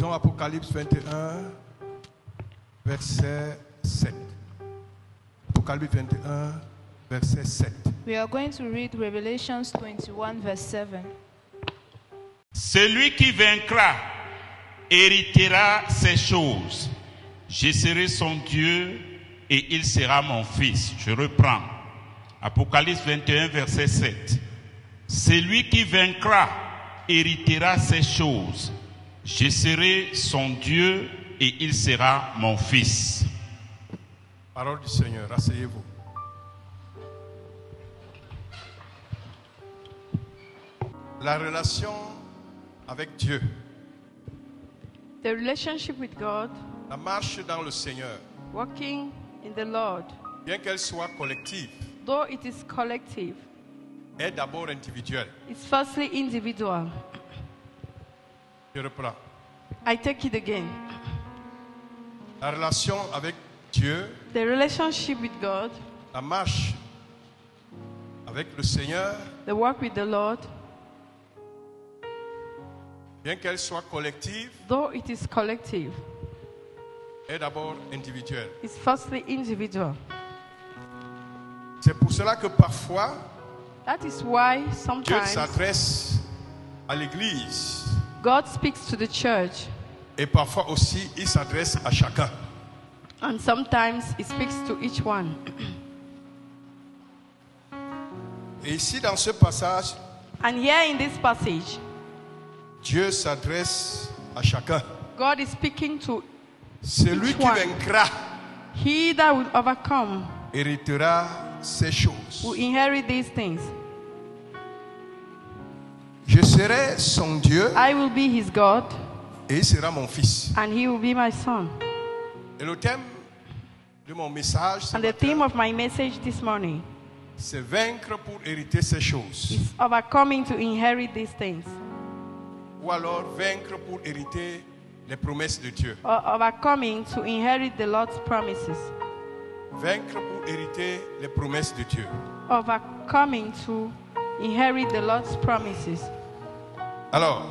Lisons Apocalypse 21, verset 7. Apocalypse 21, verset 7. We are going to read Revelations 21, verse 7. Celui qui vaincra héritera ces choses. Je serai son Dieu et il sera mon fils. Je reprends. Apocalypse 21, verset 7. Celui qui vaincra héritera ces choses. Je serai son Dieu et il sera mon fils. Parole du Seigneur, asseyez-vous. La relation avec Dieu, The relationship with God, la marche dans le Seigneur, walking in the Lord, bien qu'elle soit collective, though it is collective, est d'abord individuelle. it's firstly individual. Je reprends. I take it again. La relation avec Dieu, The relationship with God, la marche avec le Seigneur, the walk with the Lord, bien qu'elle soit collective, though it is collective, est d'abord individuelle. it's firstly individual. C'est pour cela que parfois, That is why Dieu sometimes s'adresse à l'Église God speaks to the church, et parfois aussi il s'adresse à chacun. and sometimes He speaks to each one. Et ici dans ce passage, And here in this passage, Dieu s'adresse à chacun. God is speaking to Celui Each qui one. vaincra he that will overcome, héritera ces choses. will inherit these things. Je serai son Dieu I will be his God, et il sera mon fils. and he will be my son. Et le thème de mon message, ce And the matin, theme of my message this morning c'est vaincre pour hériter ces choses. is overcoming to inherit these things, Ou alors vaincre pour hériter les promesses de Dieu. or overcoming to inherit the Lord's promises, Vaincre pour hériter les promesses de Dieu. overcoming to inherit the Lord's promises. Alors,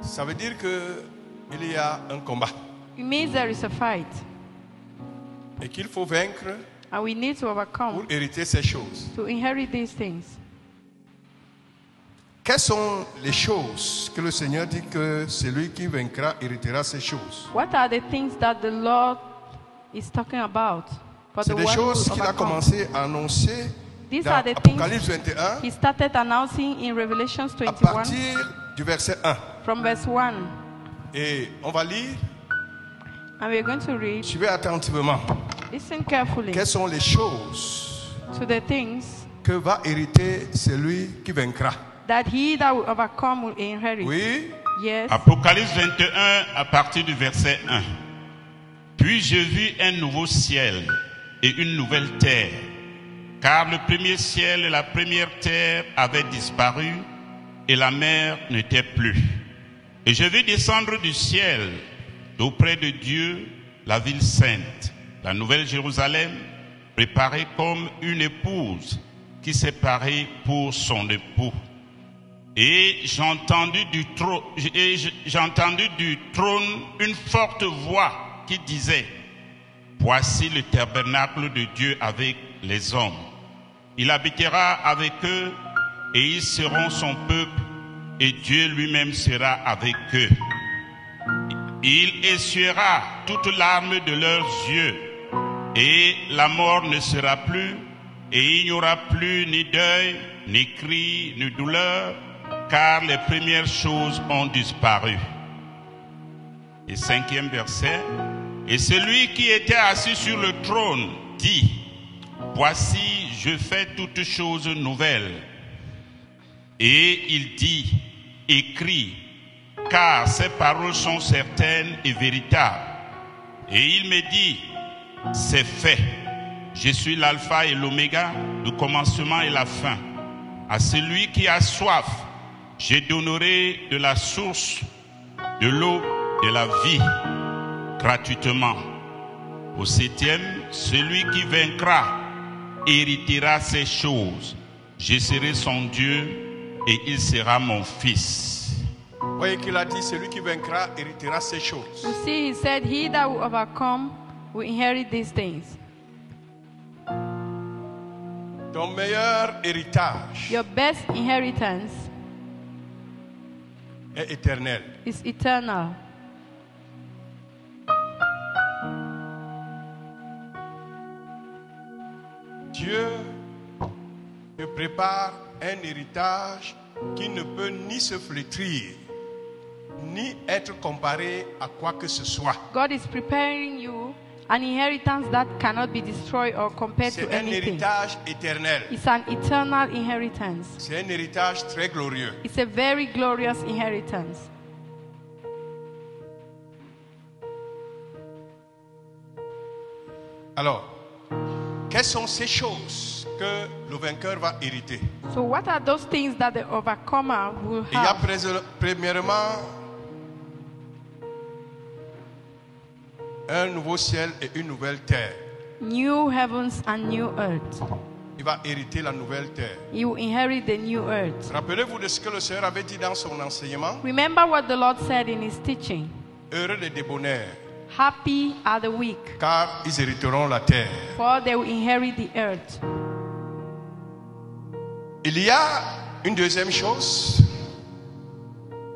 ça veut dire qu'il y a un combat It means there is a fight, et qu'il faut vaincre and we need to pour overcome hériter ces choses. to inherit these things. Quelles sont les choses que le Seigneur dit que celui qui vaincra héritera ces choses? What are the things that the Lord is talking about for C'est the des one who choses qu'il a overcomes? commencé à annoncer These dans are the things Apocalypse 21 He started announcing in Revelations à 21 partir du verset 1. from verse 1. Et on va lire, And we're going to read, suivez attentivement. listen carefully Quelles sont les choses to the things que va hériter celui qui vaincra? that he that will overcome will inherit. Oui, Yes. Apocalypse 21 à partir du verset 1. Puis je vis un nouveau ciel et une nouvelle terre, car le premier ciel et la première terre avaient disparu et la mer n'était plus. Et je vis descendre du ciel, d'auprès de Dieu, la ville sainte, la nouvelle Jérusalem, préparée comme une épouse qui s'est parée pour son époux. Et j'ai entendu du trône une forte voix qui disait: voici le tabernacle de Dieu avec les hommes. Il habitera avec eux et ils seront son peuple et Dieu lui-même sera avec eux. Il essuiera toute larme de leurs yeux et la mort ne sera plus et il n'y aura plus ni deuil, ni cri, ni douleur, car les premières choses ont disparu. Et 5e verset. Et celui qui était assis sur le trône dit: voici, je fais toutes choses nouvelles. Et il dit: écris, car ces paroles sont certaines et véritables. Et il me dit: c'est fait. Je suis l'alpha et l'oméga, le commencement et la fin. À celui qui a soif, je donnerai de la source de l'eau de la vie gratuitement. Au 7e, celui qui vaincra héritera ces choses. Je serai son Dieu et il sera mon fils. Voyez qu'il a dit, celui qui vaincra héritera ces choses. You see, he said, he that will overcome will inherit these things. Ton meilleur héritage Your best inheritance est éternel. is eternal. Dieu te prépare un héritage qui ne peut ni se flétrir, ni être comparé à quoi que ce soit. God is preparing you an inheritance that cannot be destroyed or compared to C'est un anything. héritage éternel. It's an eternal inheritance. C'est un héritage très glorieux. It's a very glorious inheritance. Alors, quelles sont ces choses que le vainqueur va hériter? So what are those things that the overcomer will Il y a have? premièrement un nouveau ciel et une nouvelle terre. New heavens and new earth. Il va hériter la nouvelle terre. You will inherit the new earth. Rappelez-vous de ce que le Seigneur avait dit dans son enseignement. Remember what the Lord said in his teaching. Heureux les débonnaires, Happy are the weak, car ils hériteront la terre. for they will inherit the earth. Il y a une deuxième chose,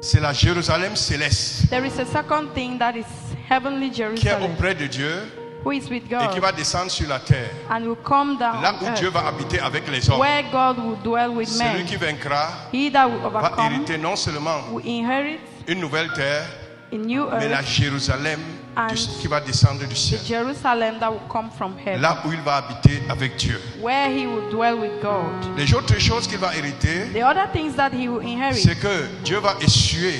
c'est la Jérusalem céleste There is a second thing that is heavenly qui est Jerusalem, auprès de Dieu who is with et qui God va descendre sur la terre, and will come down là on où Dieu earth, va habiter avec les hommes. where God will dwell with Celui men. qui vaincra He that will va overcome hériter non seulement will inherit une nouvelle terre, a new mais la earth, Jérusalem And qui va descendre du the ciel, Jerusalem that will come from heaven, là où il va habiter avec Dieu. where he will dwell with God. Les autres choses qu'il va hériter, The other things that he will c'est inherit que Dieu va essuyer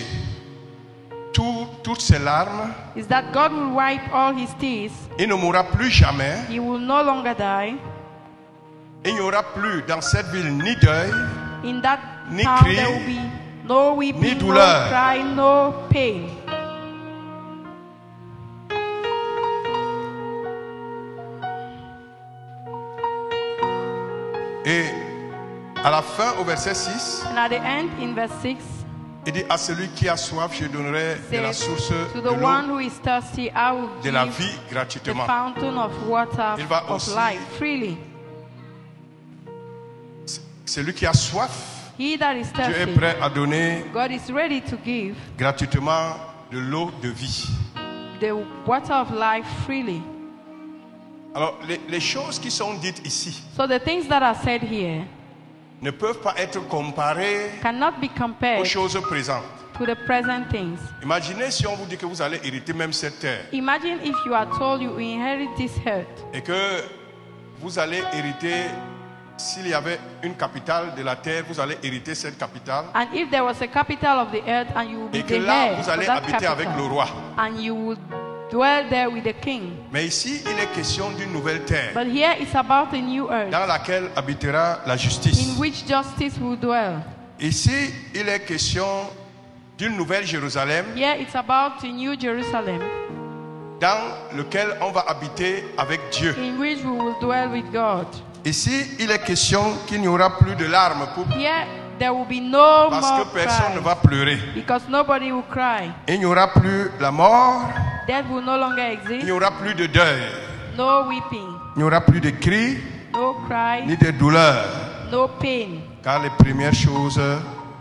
toutes ses larmes. is that God will wipe all his tears. Il ne mourra plus jamais. He will no longer die. Il n'y aura plus dans cette ville ni deuil, In that Ni town cri, there will be no ni weeping, no douleur. cry, no pain. Et à la fin, au verset 6, And at the end, in verse 6, il dit, à celui qui a soif, je donnerai de la says, source to de the one l'eau who is thirsty, I will de la give vie the gratuitement. fountain of water Il va of aussi- life freely. Celui qui a soif, He that is Dieu est thirsty, prêt à donner God is ready to give gratuitement de l'eau de vie. the water of life freely. Alors, les choses qui sont dites ici So the things that are said here ne peuvent pas être comparées cannot be aux compared choses présentes. to the present things. Imaginez si on vous dit que vous allez hériter même cette terre Imagine if you are told you will inherit this earth, et que vous allez hériter, s'il y avait une capitale de la terre, vous allez hériter cette capitale and if there was a capital of the earth and you will be et que the là, head vous of allez that habiter avec le capital roi. and you will dwell there with the king. Mais ici, il est question d'une nouvelle terre But here it's about a new earth dans laquelle habitera la in justice. which justice will dwell. Ici, il est question d'une nouvelle Jérusalem Here it's about a new Jerusalem dans lequel on va habiter avec Dieu. in which we will dwell with God. Ici, il est question qu'il n'y aura plus de larmes Here there will be no parce more que personne ne cry va pleurer. because nobody will cry. Il n'y aura plus la mort, Death will no longer il exist. n'y aura plus de deuil, No weeping, il n'y aura plus de cris no cry, ni de douleurs, no pain. car les premières choses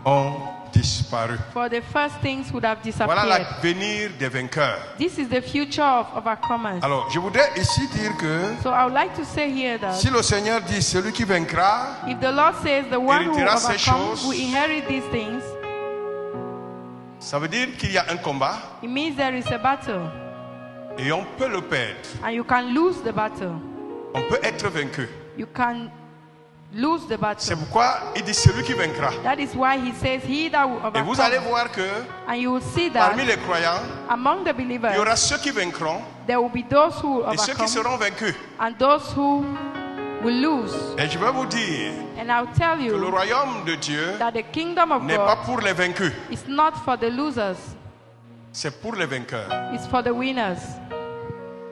ont disparu. For the first things would have Voilà disappeared. l'avenir des vainqueurs. This is the future of overcomers. Alors, je voudrais ici dire que So I would like to say here that si le Seigneur dit celui qui vaincra, if the Lord says the one who will héritera ces overcome choses, will inherit these things, ça veut dire qu'il y a un combat it means there is a battle et on peut le perdre. and you can lose the battle. On peut être vaincu. You can lose the C'est battle. pourquoi il dit celui qui vaincra. That is why he says he that will Et vous allez overcome. voir que And you will see that parmi les croyants, among the il y believers, aura ceux qui vaincront there will be those who will et ceux qui overcome seront vaincus. and those who will lose. Et je vais vous dire And I'll tell que le you royaume de Dieu that the kingdom of n'est pas God pour les vaincus, is not for the losers, c'est pour les vainqueurs. it's for the winners.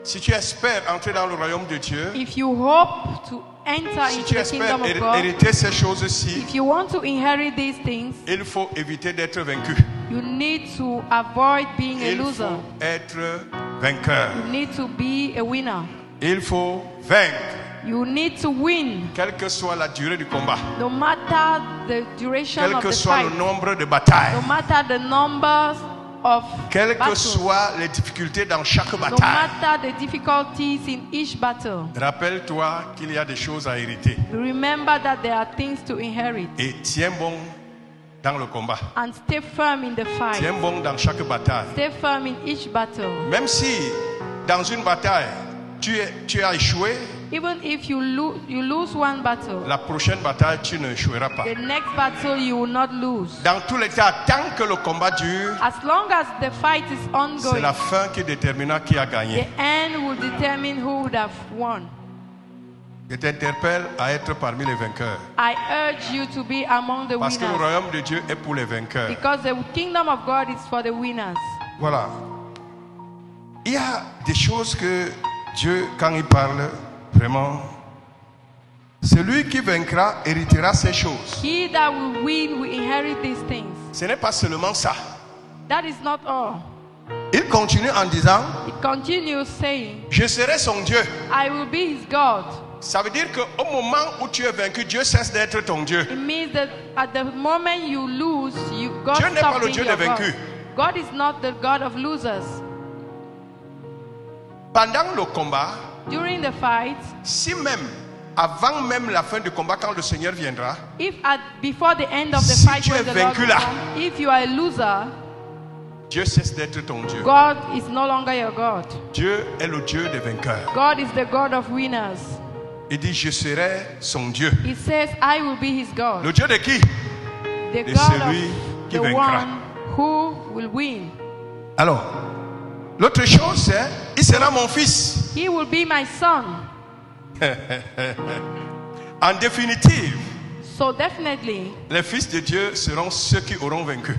Si tu espères entrer dans le royaume de Dieu, If you hope to enter Si into tu the espères kingdom of God, hériter ces choses-ci, if you want to inherit these things, il faut éviter d'être vaincu. you need to avoid being a Il loser. faut être vainqueur. You need to be a winner. Il faut vaincre, You need to win, quelle que soit la durée du combat, no matter the duration quel of que the soit le fight, nombre de batailles, no matter the numbers of quelles que battles, soient les difficultés dans chaque no bataille. matter the difficulties in each battle. Rappelle-toi qu'il y a des choses à hériter Remember that there are things to inherit, et tiens bon dans le combat. and stay firm in the fight. Tiens bon dans chaque bataille. Stay firm in each battle. Même si dans une bataille, tu as échoué, Even if you lose one battle, la prochaine bataille, tu ne échoueras pas. the next battle you will not lose. Dans tous les cas, tant que le combat dure, As long as the fight is c'est ongoing, la fin qui déterminera qui a the gagné. end will determine who would have won. Je t'interpelle à être parmi les vainqueurs. I urge you to be among the Parce que le winners, royaume de Dieu est pour les vainqueurs. because the kingdom of God is for the winners. Voilà. Il y a des choses que Dieu, quand il parle, vraiment, celui qui vaincra héritera ces choses. He that will win will inherit these things. Ce n'est pas seulement ça. That is not all. Il continue en disant, It continues saying, je serai son Dieu. I will be his God. Ça veut dire qu'au moment où tu es vaincu, Dieu cesse d'être ton Dieu. It means that at the moment you lose, God Dieu n'est pas stops le being Dieu your des vaincus. God. God is not the God of losers. Pendant le combat, During the fight, si même, avant même la fin du combat, quand le Seigneur viendra, before the end of the Si fight, tu when es the Lord vaincu will là, come, if you are a loser, Dieu cesse d'être ton Dieu. God is no longer your God. Dieu est le Dieu des vainqueurs. God is the God of winners. Il dit, je serai son Dieu. He says, I will be his God. Le Dieu de qui? The de God celui of qui the vaincra. one who will win. Alors, l'autre chose, c'est, il sera mon fils. He will be my son. En définitive, So definitely, les fils de Dieu seront ceux qui auront vaincu.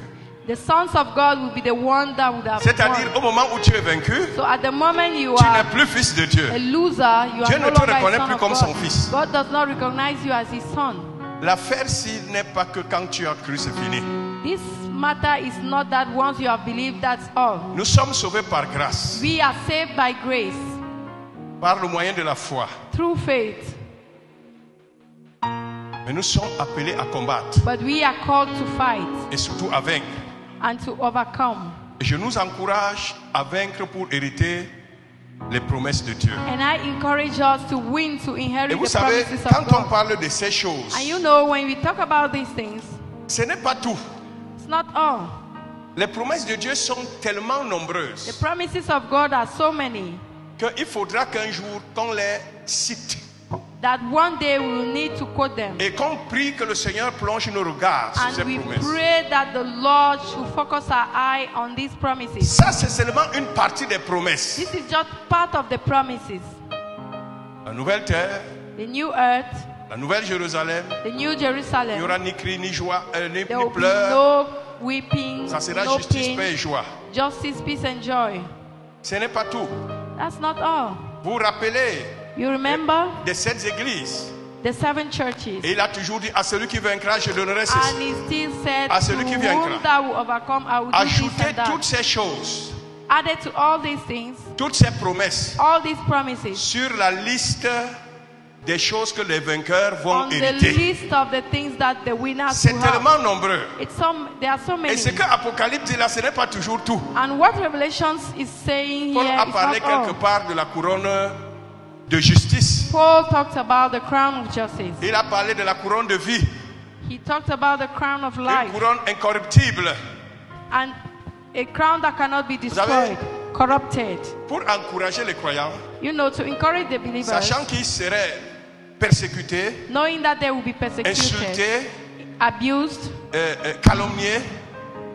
the sons of God will be the one that would have C'est-à-dire, won. au moment où tu es vaincu, So at the moment you tu n'es are plus fils de Dieu. a loser, you Dieu are ne no te longer a reconnaît son plus of comme son God. fils. God does not recognize you as his son. L'affaire, s'il n'est pas que quand tu as cru, c'est fini. This matter is not that once you have believed, that's all. Nous sommes sauvés par grâce, We are saved by grace, par le moyen de la foi. through faith. Mais nous sommes appelés à combattre But we are called to fight et surtout à vaincre. and to overcome. Et je nous encourage à vaincre pour hériter les promesses de Dieu. And I encourage us to win, to Et inherit vous the savez, promises quand of on God. parle de ces choses, And you know, when we talk about these things, ce n'est pas tout. it's not all. Les promesses de Dieu sont tellement The nombreuses promises of God are so many qu'il faudra qu'un jour qu'on les cite that one day we will need to quote them. et qu'on prie que le Seigneur plonge nos regards sur ces And we promesses. pray that the Lord should focus our eye on these promises. Ça, c'est seulement une partie des promesses. This is just part of the promises. La nouvelle terre, The new earth, la nouvelle Jérusalem, the new il n'y Jerusalem. aura ni cri, ni joie, ni There will be pleurs. no weeping, Ça sera no justice, paix et pain, joie. justice, peace, and joy. Ce n'est pas tout. That's not all. Vous vous rappelez You remember de cette église. the 7 churches? Et il a toujours dit, à celui qui vaincra, je donnerai And ceci. he still said, À to celui qui viendra. whom thou will overcome, I will do this Ajoutez and that. toutes ces choses, Added to all these things, toutes ces promesses, all these promises, sur la liste des choses que les vainqueurs vont on the hériter. list of the things that the winners C'est will have. tellement nombreux. There are so many. Et ce que Apocalypse dit là, ce n'est pas toujours tout. And what Revelations is saying Paul here a is parlé not quelque all. part de la couronne de justice. Paul talked about the crown of justice. Il a parlé de la couronne de vie, He talked about the crown of une life couronne incorruptible. and a crown that cannot be Vous savez, destroyed, corrupted. pour encourager les croyants, You know, to encourage the believers, sachant qu'ils seraient persécutés, knowing that they will be persecuted, insultés, abused, calomniés,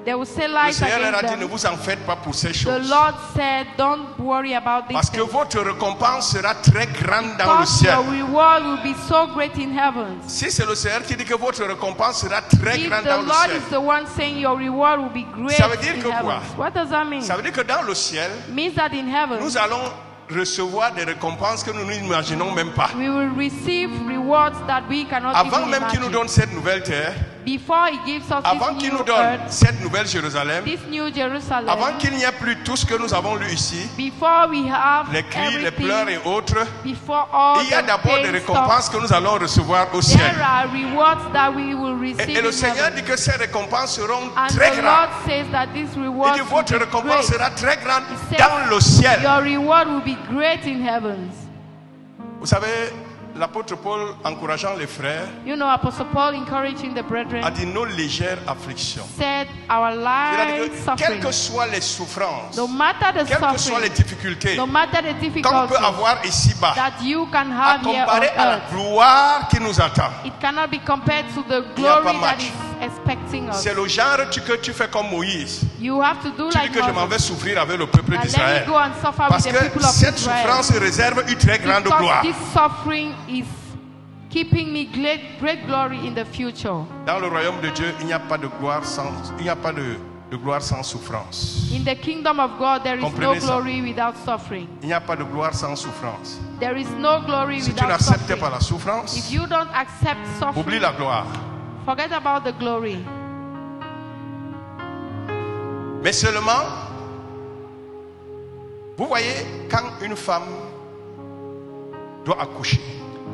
they will say le lies Seigneur leur a against dit, ne them. vous en faites pas pour ces The choses. Lord said, don't worry about these Parce que things. votre récompense sera très grande dans le Because ciel. your reward will be so great in heavens. Si c'est le Seigneur qui dit que votre récompense sera très If grande the dans le Lord ciel, is the one saying your reward will be great Ça veut dire in que quoi? heavens, what does that mean? ça veut dire que dans le ciel, Means that in heaven, nous allons recevoir des récompenses que nous n'imaginons même pas. We will receive rewards that we cannot Avant even même qu'il nous imagine. donne cette nouvelle terre, Before He gives us avant this qu'il new nous donne earth, cette nouvelle Jérusalem, this new Jerusalem, avant qu'il n'y ait plus tout ce que nous avons lu ici, before we have les cris, les everything, pleurs et autres, before all il y a the d'abord des pain récompenses stops, que nous allons recevoir au ciel. there are rewards that we will receive Et le in Seigneur heaven. dit que ces récompenses seront And très the grandes. Lord says that these Il rewards dit will votre be récompense great. sera très grande He says, dans le ciel. your reward will be great in heavens. Vous savez, l'apôtre Paul, encourageant les frères, You know, Apostle Paul encouraging the a brethren, dit nos légères afflictions. said our C'est-à-dire light que suffering, quelles que soient les souffrances, no matter the quelles que soient les suffering, difficultés no matter the qu'on difficulties peut avoir ici-bas, that you can à have here on comparer à la earth, gloire qui nous attend. it cannot be compared to the Il n'y a pas glory that match. is expecting us. C'est le genre que tu fais comme Moïse. You have to do Tu dis like que je m'en vais Moses. souffrir avec le peuple And let me d'Israël. go and suffer Parce with the que people of cette Israel. souffrance réserve une très grande Because gloire. this suffering is keeping me great glory in the future. Dans le royaume de Dieu, il n'y a pas de gloire sans, il n'y a pas de gloire sans souffrance. In the kingdom of God, there is no Comprenez ça. glory without suffering. Il n'y a pas de gloire sans souffrance. There is no glory Si tu without n'acceptes suffering. pas la souffrance, If you don't accept oublie suffering, la gloire. forget about the glory. Mais seulement, vous voyez, quand une femme doit accoucher,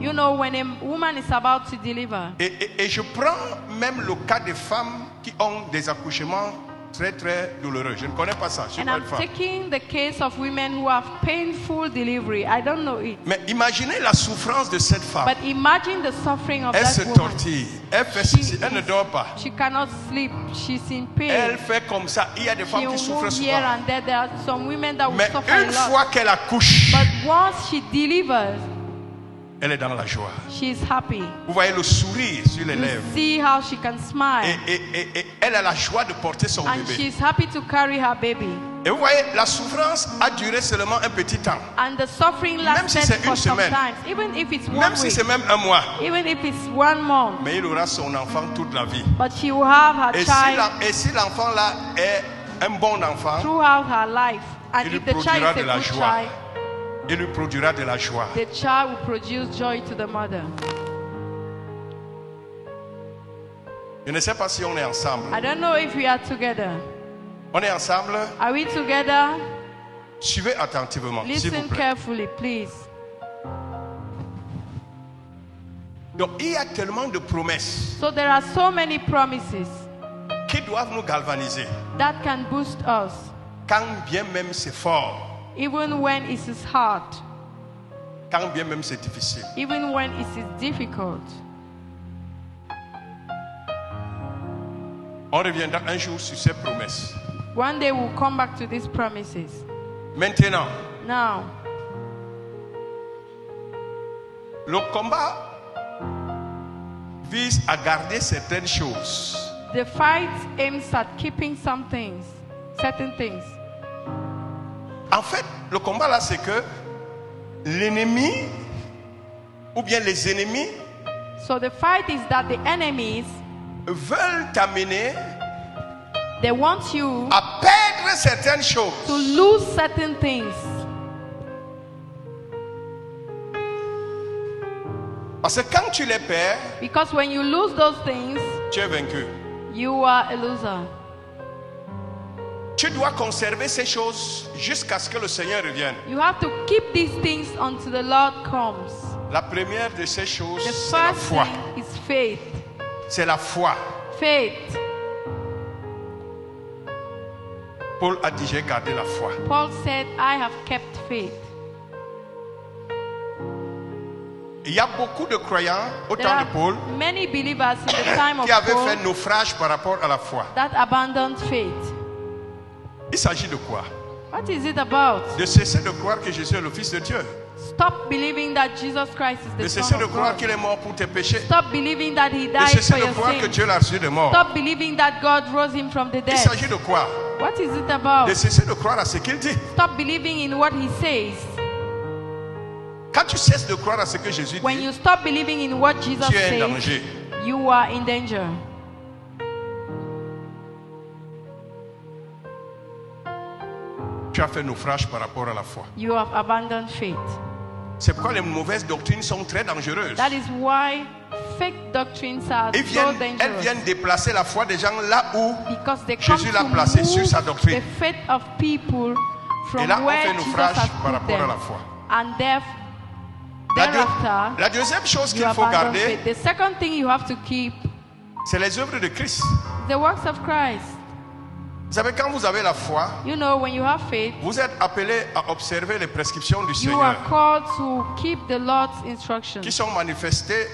You know, when a woman is about to deliver, et je prends même le cas des femmes qui ont des accouchements très très douloureux. Je ne connais pas ça. Je suis and pas I'm une femme. taking the case of women who have painful delivery. I don't know it. Mais imaginez la souffrance de cette femme. But imagine the suffering of Elle se that woman. tortille, elle fait She ceci, elle ne dort pas. She cannot sleep. She's in Elle pain. fait comme ça. Il y a des She femmes qui will souffrent move here souvent. and there. There are some women that will Mais suffer a une lot. fois qu'elle accouche, But once she delivers, elle est dans la joie. she is happy. Vous voyez le sourire sur les You lèvres. see how she can smile. Et elle a la joie de porter son And bébé. she's happy to carry her baby. Et vous voyez, la souffrance a duré seulement un petit temps. And the suffering Même si lasted c'est for une some semaine. time. Even if it's one Même si week. c'est même un mois. Even if it's 1 month. Mais il aura son enfant toute la vie. But she will have her Et child si l'enfant là est un bon enfant, throughout her life. And il lui if the child produira is de a la good joie. child, Il lui produira de la joie. the child will produce joy to the mother. Je ne sais pas si on est ensemble. I don't know if we are together. On est ensemble. Are we together? Suivez attentivement, s'il vous Listen plaît. carefully, please. Donc, il y a tellement de promesses So there are so many promises qui doivent nous galvaniser. that can boost us, Quand bien même c'est fort, even when it is hard, quand bien même c'est difficile. even when it is difficult. On reviendra un jour sur ces promesses. One day we'll come back to these promises. Maintenant, Now, le combat vise à garder certaines choses. the fight aims at keeping some things, certain things. En fait, le combat là, c'est que l'ennemi, ou bien les ennemis, So the fight is that the enemies, veulent t'amener they want you à perdre certaines choses. to lose certain things. Parce que quand tu les perds, Because when you lose those things, tu es vaincu. you are a loser. Tu dois conserver ces choses jusqu'à ce que le Seigneur revienne. You have to keep these things until the Lord comes. La première de ces choses, The c'est la first foi. thing is faith. C'est la foi. Faith. Paul a dit, j'ai gardé la foi. Paul said, I have kept faith. Il y a beaucoup de croyants au There temps are de Paul many believers in the time of qui avaient Paul fait naufrage par rapport à la foi. that abandoned faith. Il s'agit de quoi? What is it about? De cesser de croire que Jésus est le Fils de Dieu. Stop believing that Jesus Christ is De the cesser Son de of croire God. qu'il est mort pour tes péchés. Stop believing that He De died cesser for de your croire que sins. Dieu l'a reçu de mort. Stop believing that God rose Him from the Il dead. s'agit de quoi? What is it about? De cesser de croire à ce qu'il dit. Stop believing in what He says. Quand tu cesses de croire à ce que Jésus When dit, you stop believing in what Jesus tu es en says, danger. you are in danger. Tu tu as fait naufrage par rapport à la foi. you have abandoned faith. C'est pourquoi les mauvaises doctrines sont très dangereuses. That is why fake doctrines are Elles so viennent dangerous. déplacer la foi des gens là où Because they come Jésus l'a to placé sur sa move doctrine. the faith of people from Et là, on where fait Jesus naufrage has par put rapport à them. la foi. And La thereafter, deuxième chose you qu'il faut abandon garder, faith. The second thing you have to keep, c'est les œuvres de Christ. the works of Christ. Vous savez, quand vous avez la foi, You know, when you have faith, vous êtes appelé à observer les prescriptions du you are Seigneur called to keep the Lord's instructions. qui sont manifestées.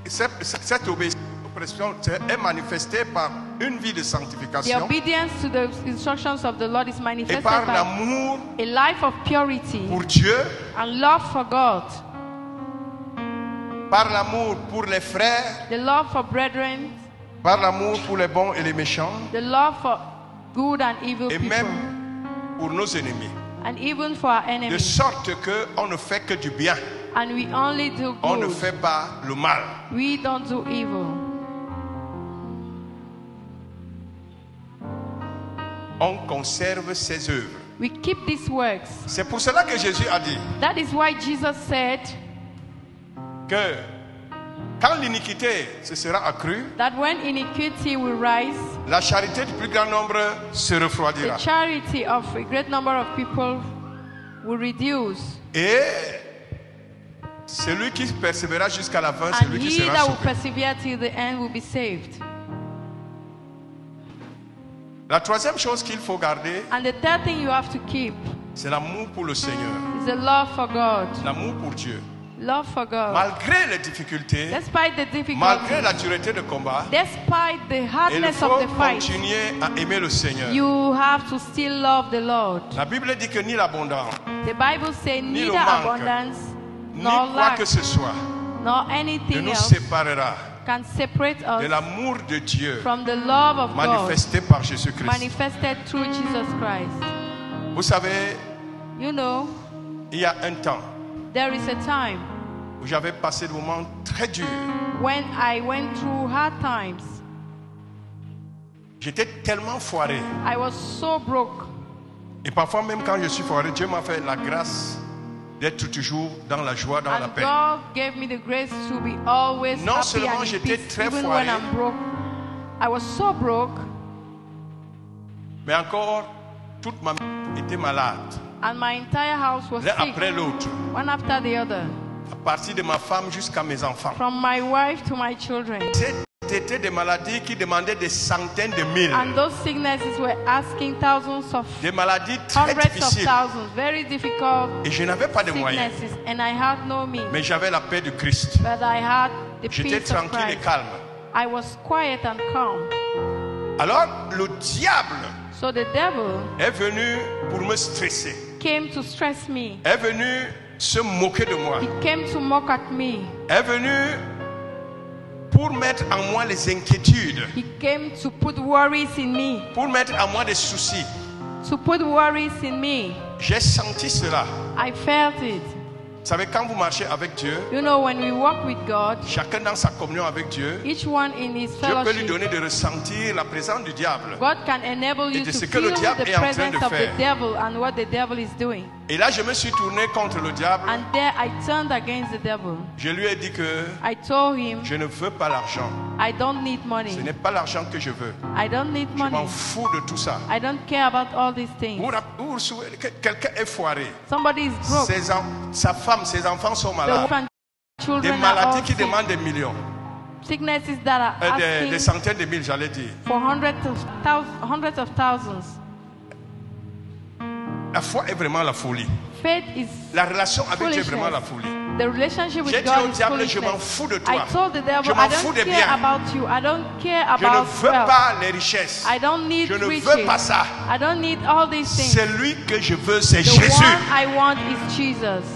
Cette obéissance aux prescriptions est manifestée par une vie de The sanctification obedience to the instructions of the Lord is et manifested par by l'amour a life of purity pour Dieu, and love for God, par l'amour pour les frères, the love for brethren, par l'amour pour les bons et les méchants, the love for good and evil et people, même pour nos ennemis. and even for our De enemies. sorte qu'on ne fait que du bien, And we only do on ne good. fait pas le mal. We don't do evil. On conserve ses œuvres. We keep these works. C'est pour cela que Jésus a dit That is why Jesus said que quand l'iniquité se sera accrue, that when iniquity will rise, la charité du plus grand nombre se the refroidira. charity of a great number of people will reduce. Et celui qui persévérera jusqu'à la fin, And celui qui he sera that will sauvé. persevere till the end will be saved. La troisième chose qu'il faut garder, And the third thing you have to keep c'est l'amour pour le Seigneur, is the love for God. l'amour pour Dieu. Love for God. Malgré les difficultés, Despite the malgré la difficulties, dureté de combat, despite the il hardness faut of the fight, continuer à aimer le Seigneur. you have to still love the Lord. La Bible dit que ni l'abondance, The Bible says Ni le neither manque, abundance ni nor quoi lack que ce soit, nor ne anything nous else séparera can separate de us l'amour de Dieu from the love of God manifesté par Jésus-Christ. manifested through Jesus Christ. Vous savez, You know, il y a un temps there is a time où j'avais passé des moments très durs. when I went through hard times. J'étais tellement foiré. I was so broke. Et parfois même quand je suis foiré, Dieu m'a fait la grâce d'être toujours dans la joie, dans la And paix. God gave me the grace to be always Non happy seulement and in j'étais peace, très even foiré, when I'm broke. I was so broke, Mais encore, toute ma famille était malade, and my entire house was l'un sick, après l'autre. one after the other. À partir de ma femme jusqu'à mes enfants. From my wife to my children. C'était des maladies qui demandaient des centaines de mille. And those sicknesses were asking thousands of, Des maladies très hundreds of difficiles. thousands, very difficult Et je n'avais pas de moyens. sicknesses. And I had no means, Mais j'avais la paix de Christ. but I had the J'étais peace of tranquille et Christ. calme. I was quiet and calm. Alors, le diable So the devil est venu pour me stresser. came to stress me. Est venu se moquer de moi. He came to mock at me. Est venu pour mettre en moi les inquiétudes. He came to put worries in me. Pour mettre en moi des soucis. To put worries in me. J'ai senti cela. I felt it. Vous savez, quand vous marchez avec Dieu, You know, when we walk with God, chacun dans sa communion avec Dieu, each one in his Dieu peut lui fellowship, donner de ressentir la présence du diable. God can enable Et you de to ce que le feel diable the est en train presence de of the faire. devil and what the devil is doing. Et là, je me suis tourné contre le diable. And there I turned against the devil. Je lui ai dit que I told him, je ne veux pas l'argent. I don't need Ce money. n'est pas l'argent que je veux. I don't need Je m'en money. fous de tout ça. I don't care about all these things. Quelqu'un est foiré. Somebody is broke. Sa femme, ses enfants sont The malades. wife and Des children are maladies all qui sick. demandent des millions. Sicknesses that are Des asking centaines de mille, j'allais dire. for hundreds of thousands. La foi est vraiment la folie. Faith is La relation avec Dieu est vraiment la foolishness. folie. The relationship J'ai with dit au God is diable, je m'en foolishness. fous de I toi. told the devil, Je m'en I fous don't des care biens. about you. I don't care Je ne about veux wealth. pas les richesses. I don't need Je ne riches. veux pas ça. I don't need all these things. Celui que je veux, c'est The Jésus. one I want is Jesus.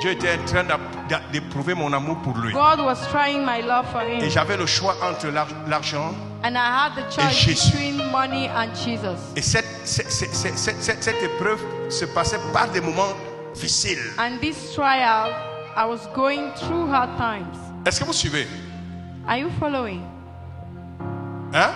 Dieu était en train d'éprouver mon amour pour lui. God was trying my love for Et him. j'avais le choix entre l'argent. And I had the choice Jésus. between money and Jesus. Et cette épreuve se passait par des moments difficiles. And this trial, I was going through hard times. Est-ce que vous suivez? Are you following? Hein?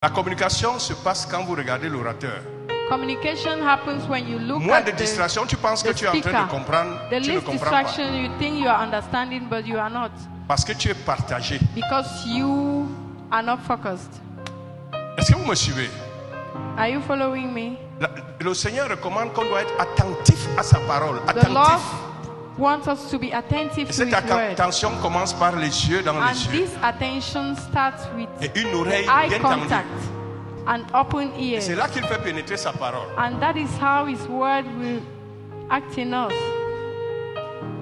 La communication se passe quand vous regardez l'orateur. Communication happens when you look Moins at de distractions, tu penses que the tu es en train speaker. de comprendre, The tu ne least comprends pas. distraction, you think you are understanding, but you are not. Parce que tu es partagé. Because you are not focused. Est-ce que vous me suivez? Are you following me? Le Seigneur recommande qu'on doit être attentif à sa parole. The Lord Attentif. wants us to be attentive Et to cette His word. attention commence par les yeux dans And les yeux. this attention starts with Et une oreille eye bien tendue. contact and open Et ears. c'est là qu'il fait pénétrer sa parole. And that is how His word will act in us.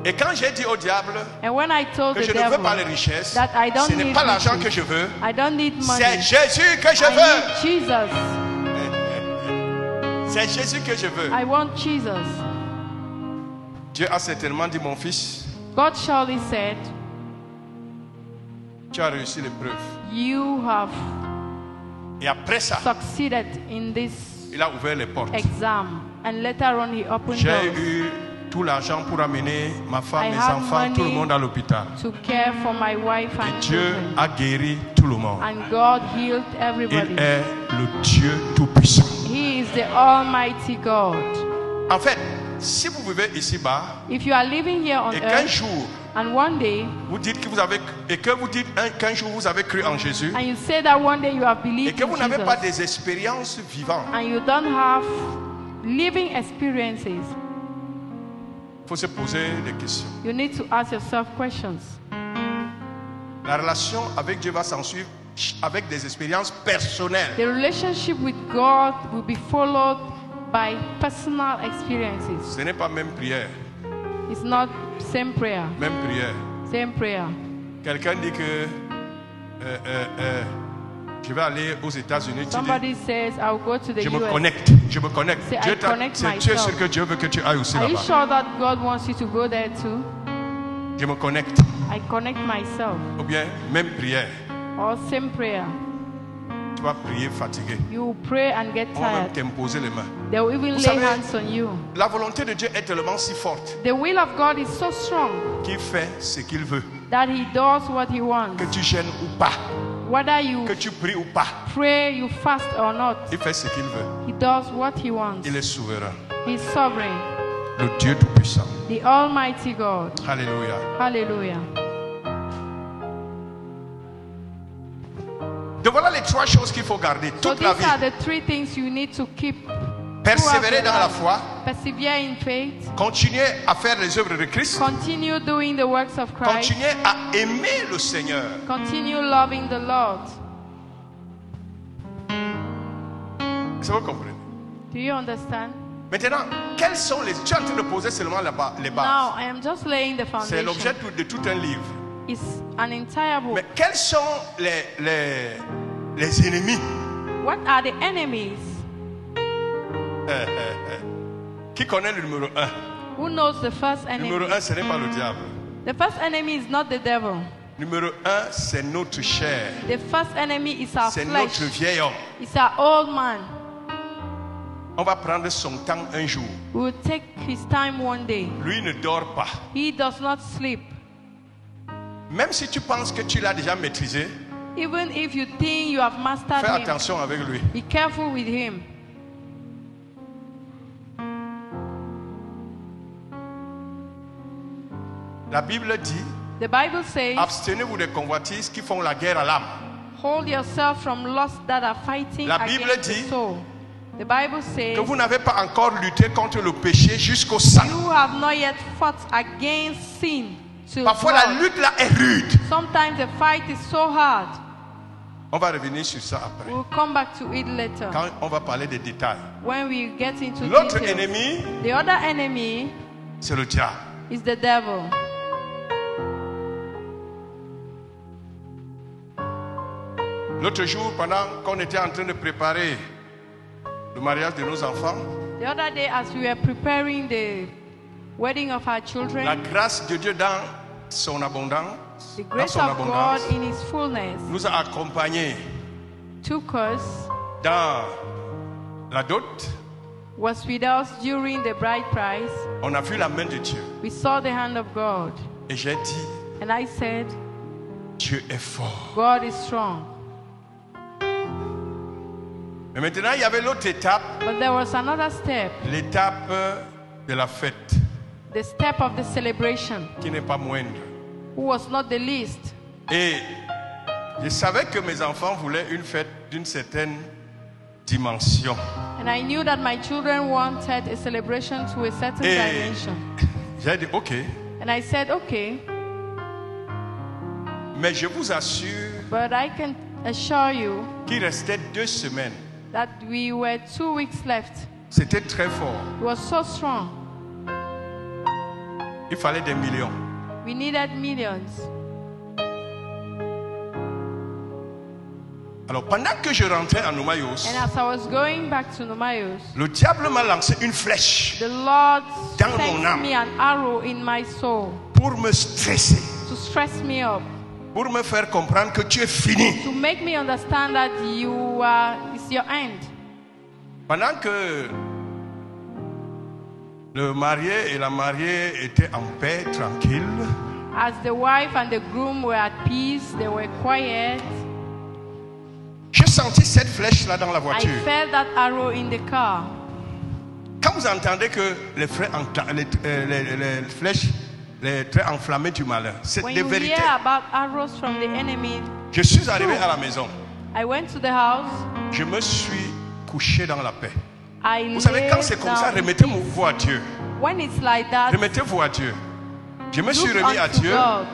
Et quand j'ai dit au diable And when I told que the je ne veux devil pas les richesses, that I don't ce n'est need pas l'argent riches, que je veux, I don't need money, c'est Jésus que je I veux. need Jesus. C'est Jésus que je veux. I want Jesus. Dieu a certainement dit, mon fils, God surely said, tu as réussi l'épreuve. you have Et après ça, succeeded in this il a ouvert les portes. exam. And later on he opened J'ai doors eu tout l'argent pour amener ma femme, I mes have enfants, tout le money monde à l'hôpital. to care for my wife Et and Dieu children. a guéri tout le monde. And God healed everybody. Il est le Dieu Tout-Puissant. He is the Almighty God. En fait, si vous vivez ici-bas If you are living here on et qu'un earth jour and one day, vous dites que vous avez qu'un jour vous avez cru en Jésus and you say that one day you have et believed que vous in n'avez pas Jesus, des expériences vivantes, and you don't have living experiences, il faut se poser des questions. you need to ask yourself questions. La relation avec Dieu va s'en suivre avec des expériences personnelles. The relationship with God will be followed by personal experiences. Ce n'est pas même prière, It's not same prayer, même prière. same prayer. Quelqu'un dit que je vais aller aux États-Unis. Tu dis, Somebody says, I'll go to the je me US. connecte, je me connecte. Say, Dieu I connect tu es myself. sûr que Dieu veut que tu ailles aussi Are you là-bas. sure that God wants you to go there too? Je me connecte. I connect myself. Ou bien même prière. Or same prayer. Tu vas prier fatigué. You pray and get On va même tired. t'imposer les mains. They will even Vous lay savez, hands on you. La volonté de Dieu est tellement si forte The will of God is so strong qu'il fait ce qu'il veut. that He does what He wants. Que tu gênes ou pas, Whether you que tu pries ou pas, pray, you fast or not, il fait ce qu'il veut. He does what He wants. Il est souverain. He's sovereign, Le Dieu Tout-Puissant. the Almighty God. Alléluia. Hallelujah. Donc voilà les trois choses qu'il faut garder So toute la these are vie. the three things you need to keep. Persévérer throughout dans your la life. foi, Persevere in faith. continuer à faire les œuvres de Christ, Continue doing the works of Christ. continuer à aimer le Seigneur. Continue loving the Lord. Est-ce que vous comprenez? Do you understand? Maintenant, quels sont les... Tu es en train de poser seulement les bases. Now I am just laying the C'est l'objet foundation. de tout un livre. It's an entire book. Mais quels sont les ennemis What are the enemies? Qui connaît le numéro 1? Who knows the first enemy? Numéro 1, ce n'est pas le diable. The first enemy is not the devil. Numéro 1, c'est notre chair. The first enemy is our C'est flesh. notre vieil homme. It's our old man. On va prendre son temps un jour. He will take his time one day. Lui ne dort pas. He does not sleep. Même si tu penses que tu l'as déjà maîtrisé, Even if you think you have mastered fais him, attention avec lui. be careful with him. La Bible dit, The Bible says, abstenez-vous des convoitises qui font la guerre à l'âme. hold yourself from lusts that are fighting La Bible against dit the soul. The Bible says, Que vous n'avez pas encore lutté contre le péché jusqu'au sang. you have not yet fought against sin. To Parfois la blood. lutte là est rude. Sometimes the fight is so hard. On va revenir sur ça après. We'll come back to it later Quand on va parler des détails. when we get into L'autre details. ennemi, The other enemy c'est le diable. is the devil. L'autre jour, pendant qu'on était en train de préparer le mariage de nos enfants, The other day, as we were preparing the wedding of our la children, grâce de Dieu dans son abondance, the dans grace son of God abondance, in His fullness nous a accompagnés took us, dans la dot. was with us during the bride price. On a vu la main de Dieu. We saw the hand of God. Et j'ai dit, And I said, Dieu est fort. God is strong. Mais maintenant, il y avait l'autre étape, But there was another step, l'étape de la fête, the step of the celebration, qui n'est pas moindre. who was not the least. Et je savais que mes enfants voulaient une fête d'une certaine dimension. And I knew that my children wanted a celebration to a certain Et dimension. j'ai dit, ok, And I said, okay, mais je vous assure but I can assure you qu'il restait 2 semaines. that we were 2 weeks left. C'était très fort. It was so strong. Il fallait des millions. We needed millions. Alors pendant que je rentrais à Noumayos, And as I was going back to Numayos, le diable m'a lancé une flèche the Lord Dans mon âme. sent me an arrow in my soul pour me stresser, to stress me up, pour me faire comprendre que tu es fini. to make me understand that you are, it's your end. Pendant que le marié et la mariée étaient en paix, tranquilles, As the wife and the groom were at peace, they were quiet. j'ai senti cette flèche-là dans la I voiture. felt that arrow in the car. Quand vous entendez que les flèches, les traits enflammés du malin, c'est When des you vérités. hear about arrows from the enemy, Je suis arrivé à la maison. I went to the house. Je me suis couché dans la paix. I Vous savez, quand laid c'est comme ça, down. remettez-vous à Dieu. When it's like that, Remettez-vous à Dieu. Je me suis look remis à unto Dieu. God.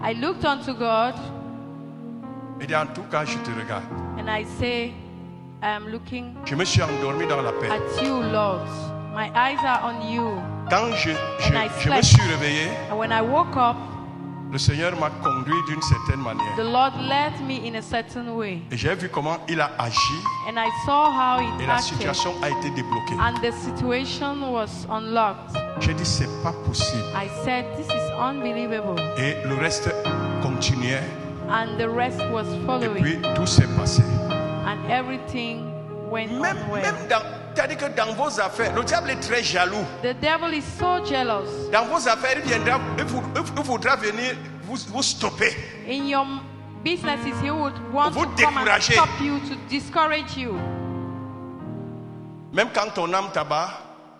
I looked unto God Et dit, en tout cas, je te regarde. and I say, I am looking Je me suis endormi dans la paix. at you, Lord. My eyes are on you. Quand je me slept. suis réveillé, And when I woke up, le Seigneur m'a conduit d'une certaine manière. the Lord led me in a certain way. Et j'ai vu comment il a agi And I saw how et it la acted. situation a été débloquée. And the situation was unlocked. J'ai dit, c'est pas possible. I said, this is unbelievable. Et le reste continuait. And the rest was Et following. puis tout s'est passé. And everything went Même on well. c'est-à-dire que dans vos affaires, le diable est très jaloux. The devil is so jealous. Dans vos affaires, il voudra venir vous stopper. In your businesses, he would want Vous to come and décourager. stop you, to discourage you. Même quand ton âme t'abat,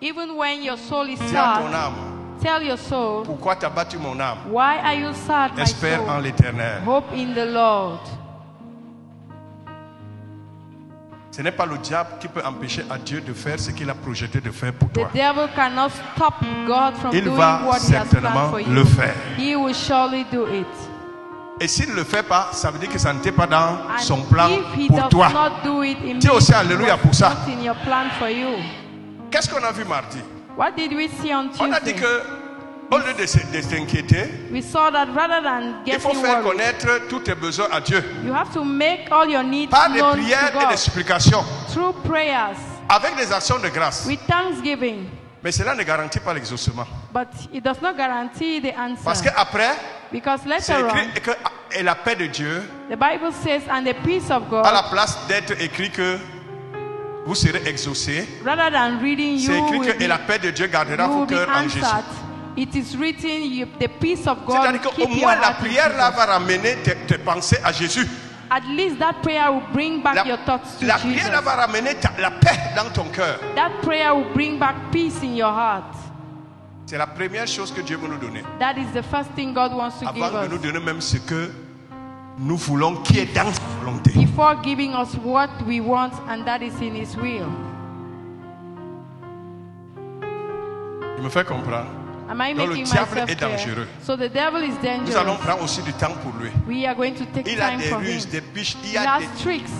Even when your soul is dis à ton sad, âme, tell your soul, pourquoi t'as battu mon âme? why are you sad, my Espère en soul? l'éternel. Hope in the Lord. Ce n'est pas le diable qui peut empêcher à Dieu de faire ce qu'il a projeté de faire pour The toi. devil cannot stop God from Il doing va what he has certainement planned for you. le faire. He will surely do it. Et s'il ne le fait pas, ça veut dire que ça n'était pas dans And son plan if he pour does toi. not do it, it Dis means aussi it alléluia was pour ça. not in your plan for you. Qu'est-ce qu'on a vu mardi? What did we see on On a dit Tuesday? que, au lieu de s'inquiéter, We saw that rather than il faut getting faire worried, connaître tous tes besoins à Dieu. you have to make all your needs Par des known to prières et des God supplications, through prayers, avec des actions de grâce. with thanksgiving. Mais cela ne garantit pas l'exaucement. But it does not guarantee the Parce answer. qu'après, Because c'est later on, écrit que et la paix de Dieu, the Bible says, and the peace of à la God, place d'être écrit que vous serez exaucés, rather than reading you c'est écrit will que be, et la paix de Dieu gardera you vos will be cœurs en Jésus. answered. It is written, the peace of God C'est-à-dire will qu'au keep your moins la heart in prière là Jesus. va ramener tes pensées à Jésus. At least that prayer will bring back your thoughts to La Jesus. prière là va ramener la paix dans ton cœur. That prayer will bring back peace in your heart. C'est la première chose que Dieu veut nous donner. That is the first thing God wants to give Avant de nous us. donner même ce que nous voulons qui est dans sa volonté. Before giving us what we want, and that is in His will. Il me fait comprendre. Am I Donc, le making diable myself est clear? dangereux. So the devil is Nous allons dangerous. prendre aussi du temps pour lui. We are going to take Il a time des for him. ruses, des piches, il He y a has des... tricks.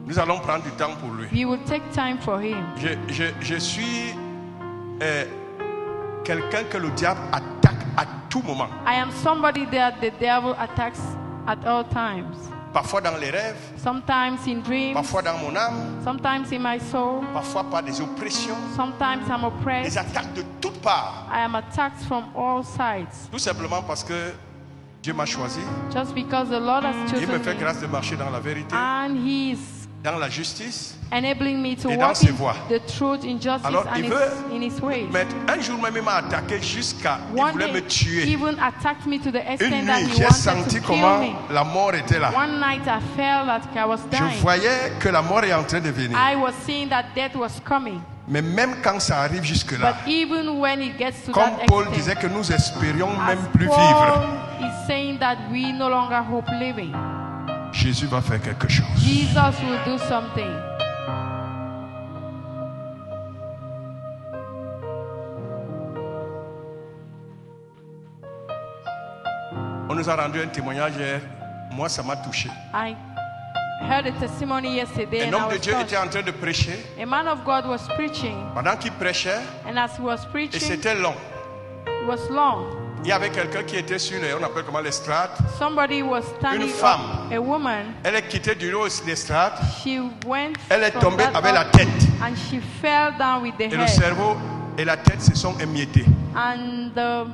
Nous allons prendre du temps pour lui. We will take time for him. Je suis quelqu'un que le diable attaque à tout moment. I am somebody that the devil attacks at all times. Parfois dans les rêves, Sometimes in dreams, parfois dans mon âme, sometimes in my soul, parfois par des oppressions, sometimes I'm des oppressed. attaques de toutes parts. I am attacked from all sides. Tout simplement parce que Dieu m'a choisi. Just because the Lord has Il me chosen fait me. grâce de marcher dans la vérité. And He is dans la justice. enabling me to Et dans walk ses in voies. the truth, in justice, Alors, and il veut in his ways. Mais un jour même, il m'a attaqué jusqu'à... Il One voulait day, me tuer. even attacked me to the Une extent that nuit, he j'ai wanted senti to comment kill me. la mort était là. One night I felt that I was Je dying. voyais que la mort est en train de venir. I was seeing that death was coming. Mais même quand ça arrive jusque-là, But even when it gets to comme that Paul extent, disait que nous espérions as même plus Paul vivre, is saying that we no longer hope living, Jésus va faire quelque chose. Jesus will do something. On nous a rendu un témoignage hier. Moi, ça m'a touché. I heard a testimony yesterday Un and I homme de was Dieu était touched. en train de prêcher. A man of God was preaching, Pendant qu'il prêchait, and as he was et preaching, c'était long, it was long. il y avait quelqu'un qui était sur les, on appelle comment les strates. Somebody was standing femme. up, a woman. Elle est quittée du haut des strates. She went Elle est from tombée that avec la up tête. and she fell down with the Et le head. cerveau et la tête se sont émiettés. And the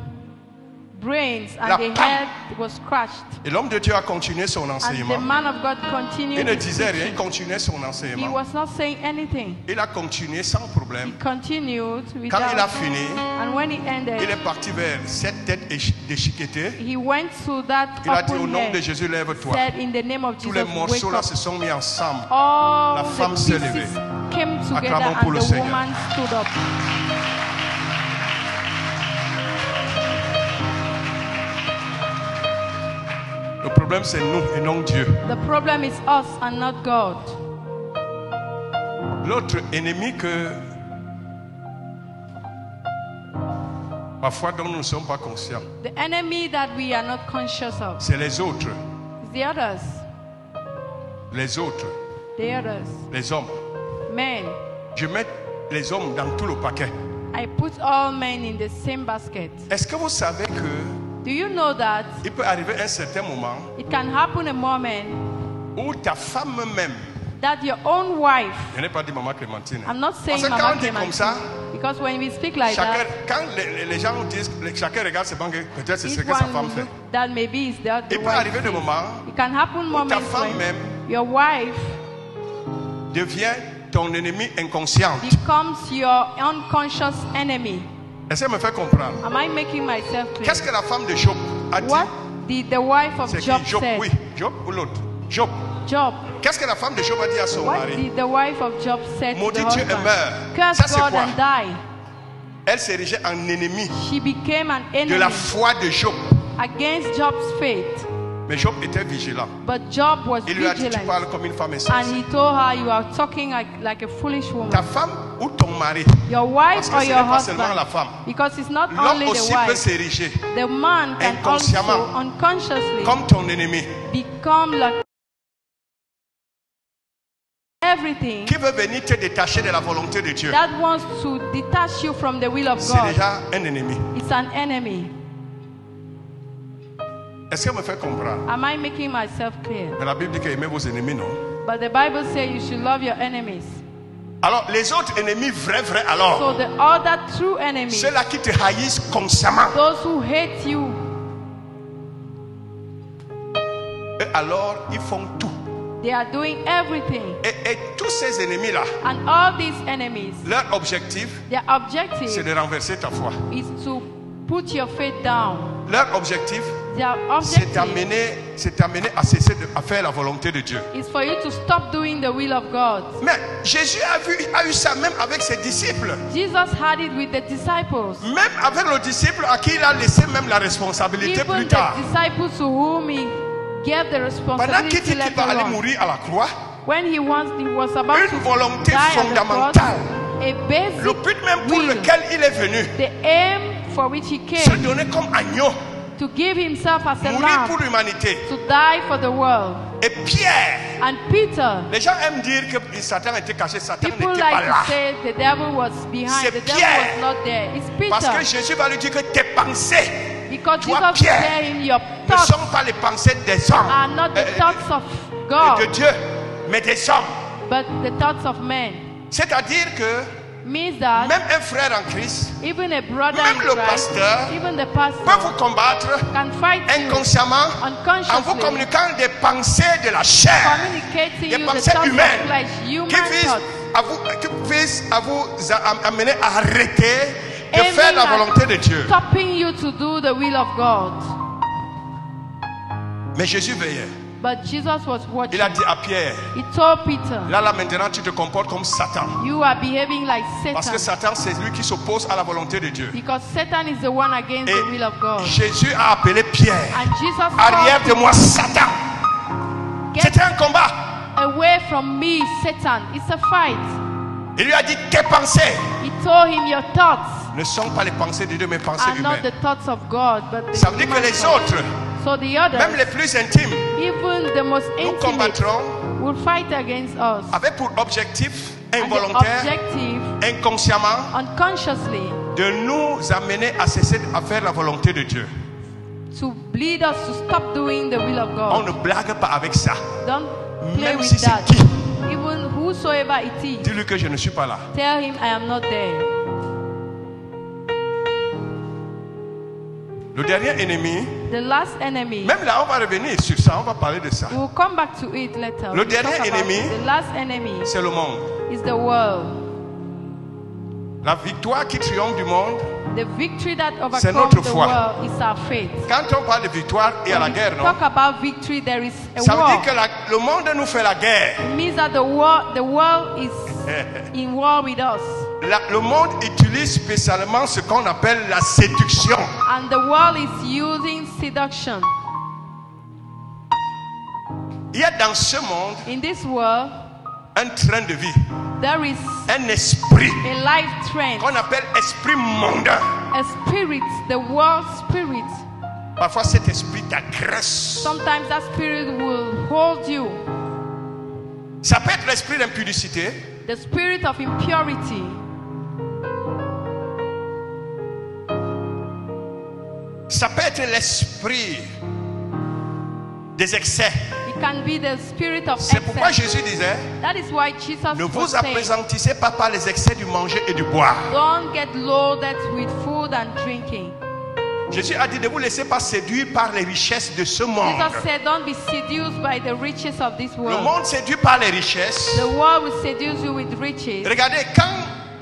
brains and La the pam. head was crushed. Et l'homme de Dieu a continué son And the enseignement. man of God Il continued ne his disait rien, il teaching. continuait son He enseignement. was not saying anything. Il a continué sans He problème. continued Quand il a without. fini, And when he il ended, est parti vers cette tête déchiquetée. he went to that Il a dit au open nom de head, Jésus, lève-toi. said in the name of Tous Jesus, les wake morceaux là up. se sont mis ensemble. All La femme the s'est pieces levée. came together Acclamons pour and le the Seigneur. woman stood up. Le problème c'est nous et non Dieu. The problem is us and not God. L'autre ennemi que parfois dont nous ne sommes pas conscients, The enemy that we are not conscious of c'est les autres. is the others. Les autres, The others. les hommes. Men. Je mets les hommes dans tout le paquet. I put all men in the same basket. Est-ce que vous savez que Do you know that il peut arriver un certain moment it can happen a moment où ta femme même, that your own wife, je n'ai pas dit maman Clémentine, I'm not saying parce que quand Mama on dit comme ça, Clementine, because when we speak like chacun, that, quand les gens disent, chacun regarde ses banques, peut-être c'est ce each que sa one femme will fait. look that maybe is that the Il peut wife. arriver des moments It can happen où ta moments femme when même your wife devient ton ennemi inconsciente. becomes your unconscious enemy. Est-ce qu'elle me fait comprendre? Am I making myself clear? Qu'est-ce que la femme de Job a dit? What did the wife of C'est Job qui? Job, said? oui. Job ou l'autre? Job. Job. Qu'est-ce que la femme de Job a dit à son What mari? did the wife of Job say to the Maudit Dieu et husband? meurs. Curse Ça, c'est God quoi? and die. Elle s'érigeait en ennemi She became an de la enemy foi de Job. against Job's faith. Mais Job était vigilant. But Job was Il lui a dit, tu vigilant. parles comme une femme And insensée. he told her, you are talking like a foolish Ta woman. femme ou ton mari, Your parce wife que or ce your n'est pas seulement la husband. femme. Because it's not L'homme only the aussi peut wife. s'ériger The man can also inconsciemment, unconsciously comme ton ennemi, become like everything qui veut venir te détacher de la volonté de Dieu. that wants to detach you from the will of C'est God. déjà un ennemi. It's an enemy. Est-ce qu'elle me fait comprendre? Am I making myself clear? Mais la Bible dit que aimez vos ennemis, non? But the Bible says you should love your enemies. Alors, les autres ennemis vrais, So alors, the other true enemies, ceux-là qui te haïssent consciemment, those who hate you, eux, alors, ils font tout. they are doing everything. Et tous ces ennemis-là, And all these enemies, leur objectif, their c'est objective de renverser ta foi. is to put your faith down. Leur objectif, Their c'est objective t'amener à cesser à faire la volonté de Dieu. is for you to stop doing the will of God. Mais Jésus a eu ça même avec ses disciples. Jesus had it with the disciples. Même avec le disciple à qui il a laissé même la responsabilité Even plus the tard. disciples to whom he gave the Pendant qu'il dit responsibility qu'il va aller later on. mourir à la croix, When he was about une to volonté die at the cross, fondamentale, a basic le but même pour will, lequel il est venu, the aim for which he se came, donner comme agneau, to give himself as a mourir lamb, pour l'humanité. to die for the world. Et Pierre, And Peter, les gens aiment dire que Satan était caché, Satan people n'était pas like là. to say the devil was behind, C'est the devil Pierre. was not there. It's Parce que Peter. Jésus va lui dire que tes pensées Because toi, Jesus Pierre, said in your ne thoughts sont pas les pensées des hommes, are not the thoughts of de God, Dieu, mais des hommes. but the thoughts of men. C'est-à-dire que means that même un frère en Christ even a brother même in le Christ, pasteur even the peut pastor vous combattre can fight you inconsciemment en vous unconsciously, communiquant des pensées de la chair, communicating des you the pensées thoughts humaines of flesh, human qui visent thoughts, à vous amener à arrêter de aiming faire la at volonté de Dieu. stopping you to do the will of God. Mais Jésus veillait. But Jesus was watching. Il a dit à Pierre, He told Peter, là maintenant tu te comportes comme Satan. you are behaving like Parce que Satan, Satan, c'est lui qui s'oppose à la volonté de Dieu. because Satan is the one against Et the will of God. Jésus a appelé Pierre. And Jesus Arrière told de moi, Satan. Get C'était un combat. away from me, Satan. It's a fight. Il lui a dit, tes pensées He told him, your thoughts ne sont pas les pensées de Dieu, mais pensées are not the humaines. thoughts of God, but the Ça veut dire que human les thoughts. autres, So the même others, les plus intimes, even the most nous intimate, combattrons will fight against us. avec pour objectif And the involontaire, objective, inconsciemment, unconsciously, de nous amener à cesser à faire la volonté de Dieu. to lead us to stop doing the will of On God. ne blague pas avec ça. Don't play Même with si c'est that. qui, Even whosoever it is, dis-lui que je ne suis pas là. tell him I am not there. Le dernier ennemi, The last enemy, même là on va revenir sur ça, on va parler de ça. we'll come back to it later. Le We'll dernier talk about ennemi, it. The last enemy C'est le monde. is the world. La victoire qui triomphe du monde. The victory that C'est overcomes notre the foi. world is our faith. Quand on parle de victoire, il y a la When we guerre, non? talk about victory, there is a Ça veut war. dire que le monde nous fait la guerre. It means that the world is in war with us. Le monde utilise spécialement ce qu'on appelle la séduction. And the world is using seduction. Il y a dans ce monde In this world, un train de vie, there is un esprit a life trend, qu'on appelle esprit mondain. a spirit, the world spirit. Parfois cet esprit t'agresse. Sometimes that spirit will hold you. Ça peut être l'esprit d'impudicité. The spirit of impurity. Ça peut être l'esprit des excès. It can be the spirit of C'est pourquoi excess. Jésus disait, That is why Jesus ne was vous saying, appesantissez pas par les excès du manger et du boire. don't get loaded with food and drinking. Jésus a dit, ne vous laissez pas séduire par les richesses de ce monde. Jesus said, don't be seduced by the riches of this Le world. monde séduit par les richesses. The world will seduce you with riches. Regardez, quand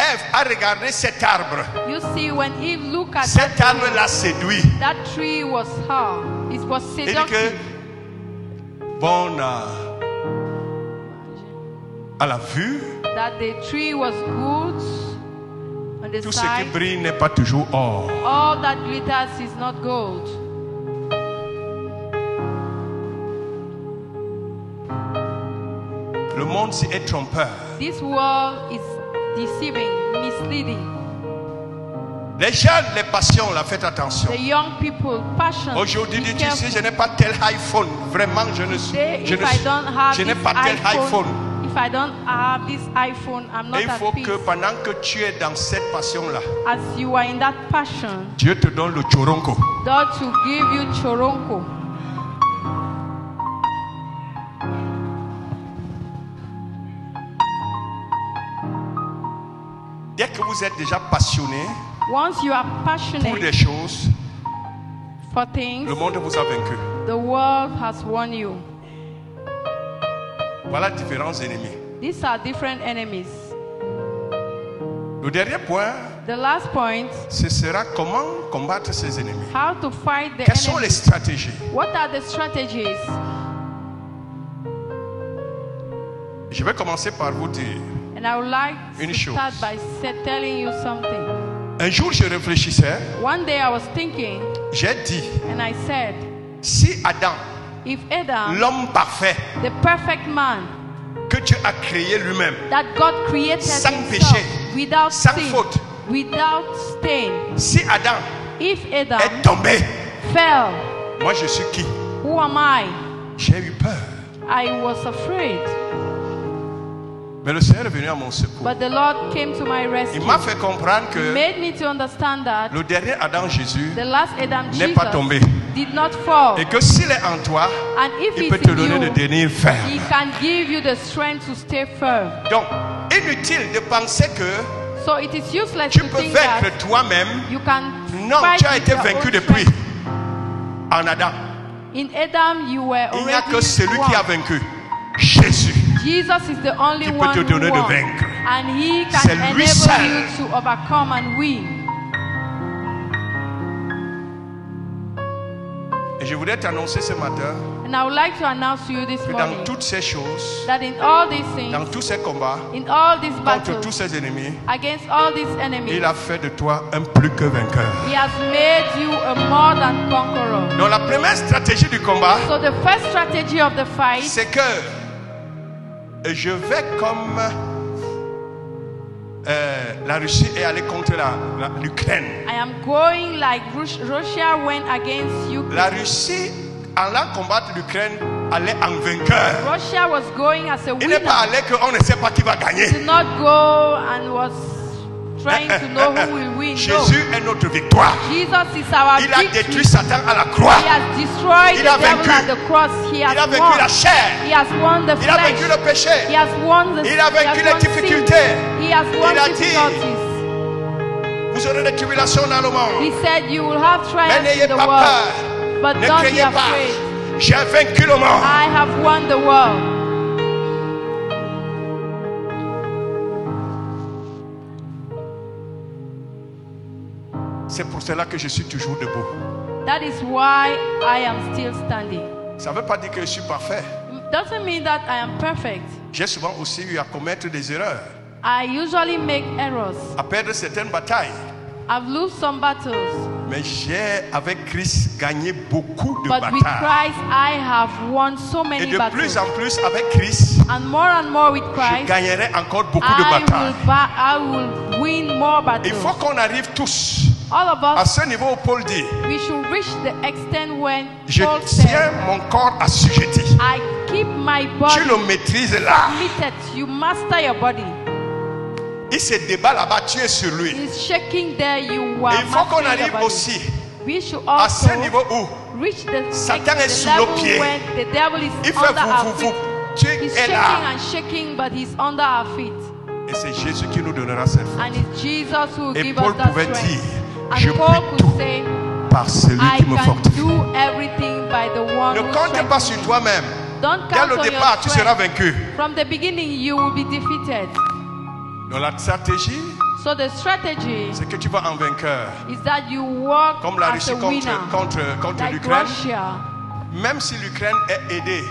Ève a regardé cet arbre, You see, when Eve looked at cet arbre l'a séduit. that tree was her. It was Il dit que, seductive. bon, à la vue, That the tree was good on the tout ce qui side. brille n'est pas toujours or. All that glitters is not gold. Le monde est trompeur. This world is deceiving, misleading. Les jeunes, les passions, là, faites attention. The young people, passion. Aujourd'hui, be dis-tu, careful. si je n'ai pas tel iPhone, vraiment, je ne Today, je if ne I don't have je n'ai this pas tel iPhone. if I don't have this iPhone, I'm Et not il at faut peace. que pendant que tu es dans cette passion-là, As you are in that passion, Dieu te donne le choronko. God to give you choronko. Dès que vous êtes déjà passionné Once you are pour passionate des choses, for things, le monde vous a vaincu. the world has won you. Voilà différents ennemis. These are different enemies. Le dernier point, The last point, ce sera comment combattre ces ennemis. how to fight the Quelles sont les enemy. stratégies? What are the strategies? Je vais commencer par vous dire. And I would like Une to chose. start by telling you something. Un jour, je réfléchissais, One day I was thinking, j'ai dit, and I said, si Adam, if Adam, l'homme parfait the perfect man que Dieu a créé lui-même, that God created Sans himself péché, without sans sin, faute. without stain, si Adam if Adam est tombé, fell, moi je suis qui? who am I? J'ai eu peur. I was afraid. Mais le Seigneur est venu à mon secours. But the Lord came to my Il rescue. m'a fait comprendre que Made me to understand that le dernier Adam Jésus the last Adam n'est pas Jesus tombé. did not fall. Et que s'il est en toi, And if il he's peut te in donner de you, tenir ferme. he can give you the strength to stay firm. Donc, inutile de penser que So it is useless Tu to peux think vaincre that toi-même. you can Non, fight tu as with été your vaincu own depuis. strength. En Adam. In Adam, you were Il n'y a already que celui won. qui a vaincu. Jésus. Jesus is the only Qui peut one te who donner de won. vaincre. And he can C'est lui enable seul. you to overcome and win. Et je voudrais t'annoncer ce matin And I would like to announce to you this que morning dans toutes ces choses, that in all these things, dans tous ces combats, in all these contre tous battles, ses ennemis, against all these enemies, il a fait de toi un plus que vainqueur. he has made you a more than conqueror. Donc la première stratégie du combat, So the first strategy of the fight c'est que je vais comme la Russie est allée contre l'Ukraine. I am going like Russia went against Ukraine. La Russie, en allant combattre l'Ukraine, allait en vainqueur. Russia was going as a Il n'est pas winner. allé qu'on ne sait pas qui va gagner. Did not go and was trying to know who will win. No. Jésus est notre victoire. Jesus is our Il a victory. détruit Satan à la croix. He has destroyed Il the a devil vaincu. at the cross. He has Il a vaincu won. la chair. He has won the Il a vaincu flesh. le péché. He has won the Il a vaincu he les has won sin. difficultés. He has won Il a dit, difficulties. Vous aurez des tribulations dans le monde. He said you will have Mais trials n'ayez in the pas world. peur. But Ne don't be craignez pas. afraid. J'ai vaincu le monde. I have won the world. C'est pour cela que je suis toujours debout. That is why I am still standing. Ça ne veut pas dire que je suis parfait. It doesn't mean that I am perfect. J'ai souvent aussi eu à commettre des erreurs, I usually make errors. à perdre certaines batailles. I've lost some battles. Mais j'ai, avec Christ, gagné beaucoup de But with batailles. Christ, I have won so Et many de plus battles. en plus, avec Christ, And more with je Christ, gagnerai encore beaucoup de batailles. I will win more Il faut battles. qu'on arrive tous All of à us, ce niveau où Paul dit, we should reach the extent when je Paul tiens said, mon corps assujetti. I keep my Tu body le maîtrises là. submitted. You master your body. Il se débat là-bas, tu es sur lui. It's shaking there, you Et are il faut qu'on mastering your arrive body. aussi We should à ce also niveau où reach the Satan est the sous nos level pieds. when the devil is il fait under our vous. feet. Tu He's es shaking là. and shaking, but he's under our feet. Et c'est Jésus qui nous donnera cette force. And it's Jesus who will Et give Paul us that pouvait strength. dire, And je Paul puis could tout say, par celui I qui me can fortifie. do everything by the one Ne who compte pas strengthens sur me. toi-même. Don't Dès count le on départ, your tu seras strength. vaincu. From the beginning, you will be defeated. Donc la stratégie, So the strategy c'est que tu vas en vainqueur. is that you walk Comme la as Russie a winner, contre like l'Ukraine. Russia. Même si l'Ukraine est aidée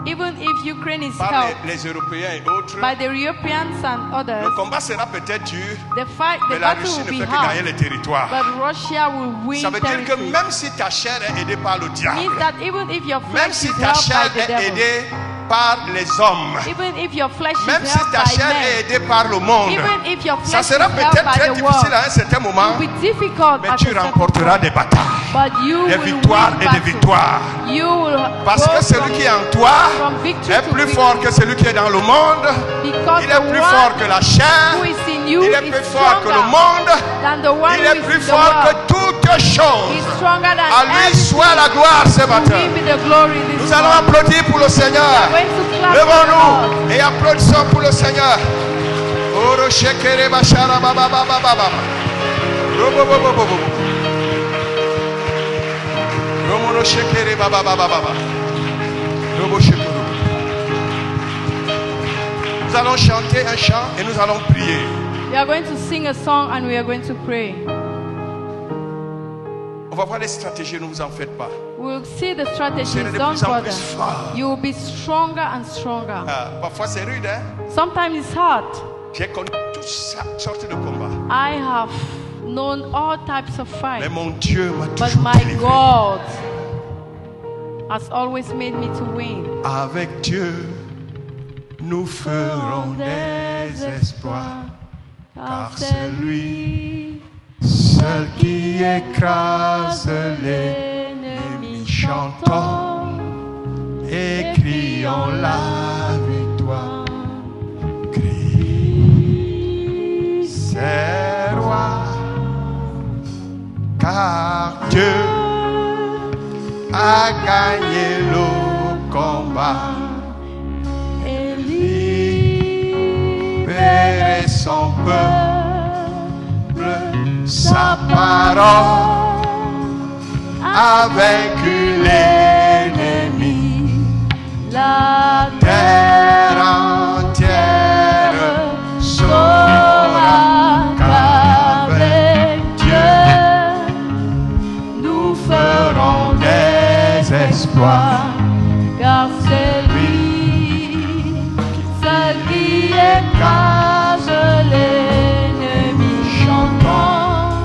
Even if Ukraine is par helped les Européens et autres, by the Europeans and others, le combat sera peut-être dur, the mais battle la Russie will ne be fait que gagner hard. les territoires. But Russia will win Ça veut dire que territory. même si ta chair est aidée par le diable, Means that even if your même flesh si is ta helped chair by the est devil, aidée par les hommes, even if your flesh même is si helped ta by chair est men, aidée par le monde, even if your ça flesh is sera helped peut-être by très the difficile à world, un certain moment, it will be difficult mais at tu a certain remporteras des batailles, but you des will victoires win et des battles. victoires. You will Parce go que celui qui est en toi from victory est to plus victory. fort que celui qui est dans le monde. Because Il the est plus one fort que la chair. who is in you Il est is plus fort que le stronger monde. than the one Il who est is plus in the fort que world. toutes He's choses. stronger than À lui everything. soit la gloire ce To matin. him be the glory this Nous allons morning. applaudir pour le Seigneur. We're going to clap for the Levons-nous Lord. et applaudissons pour le Seigneur. Oro shekere bashara baba baba baba. Robo bobo bobo. Romo shekere baba baba baba. Robo shekere. Nous allons chanter un chant et nous allons prier. We are going to sing a song and we are going to pray. On va voir les stratégies, ne vous en faites pas. We'll see the strategies. Serez de Don't plus en bother. plus fort. You will be stronger and stronger. Ah, parfois c'est rude, hein? Sometimes it's hard. J'ai connu toutes sortes de combats. I have known all types of Mais fights, mon Dieu m'a but toujours my délivré. God has always made me to win. Avec Dieu, nous ferons des exploits. car c'est lui seul qui écrase l'ennemi. Chantons et crions la victoire. Crie, c'est roi, car Dieu a gagné le combat. Et Libérer son peuple Sa parole a vaincu l'ennemi. La Terre entière saura qu'avec Dieu nous ferons des exploits. car c'est lui seul qui écrase l'ennemi. Chantons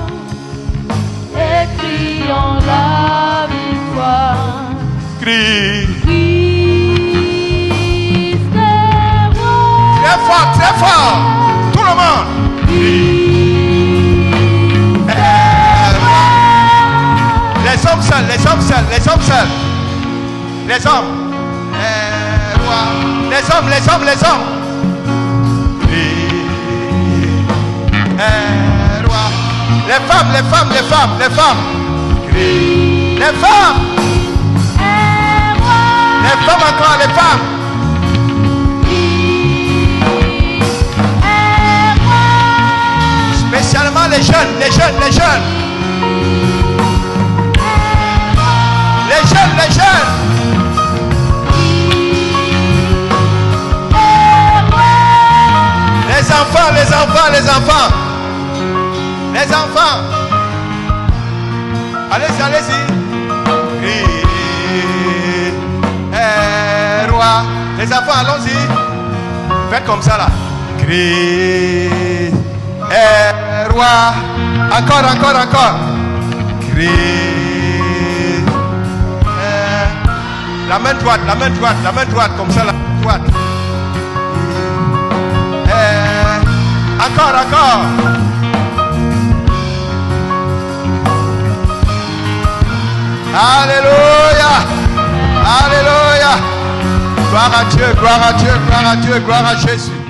et crions la victoire. Crie. Christ est roi. Très fort, très fort. Tout le monde. Christ est roi. Les hommes seuls, les hommes seuls, les hommes seuls. Les hommes. Roi. Les hommes, les hommes, les hommes. Roi. Les femmes, les femmes, les femmes, les femmes. Les femmes. Les femmes encore, les femmes. Spécialement les jeunes, les jeunes, les jeunes. Les jeunes, les jeunes. Les enfants, les enfants, les enfants. Les enfants. Allez-y, allez-y. Roi. Les enfants, allons-y. Faites comme ça là. Christ est roi. Encore, encore, encore. Christ est... La main droite, la main droite, la main droite, comme ça, la main droite. Encore, encore. Alléluia. Alléluia. Gloire à Dieu, gloire à Dieu, gloire à Dieu, gloire à Jésus.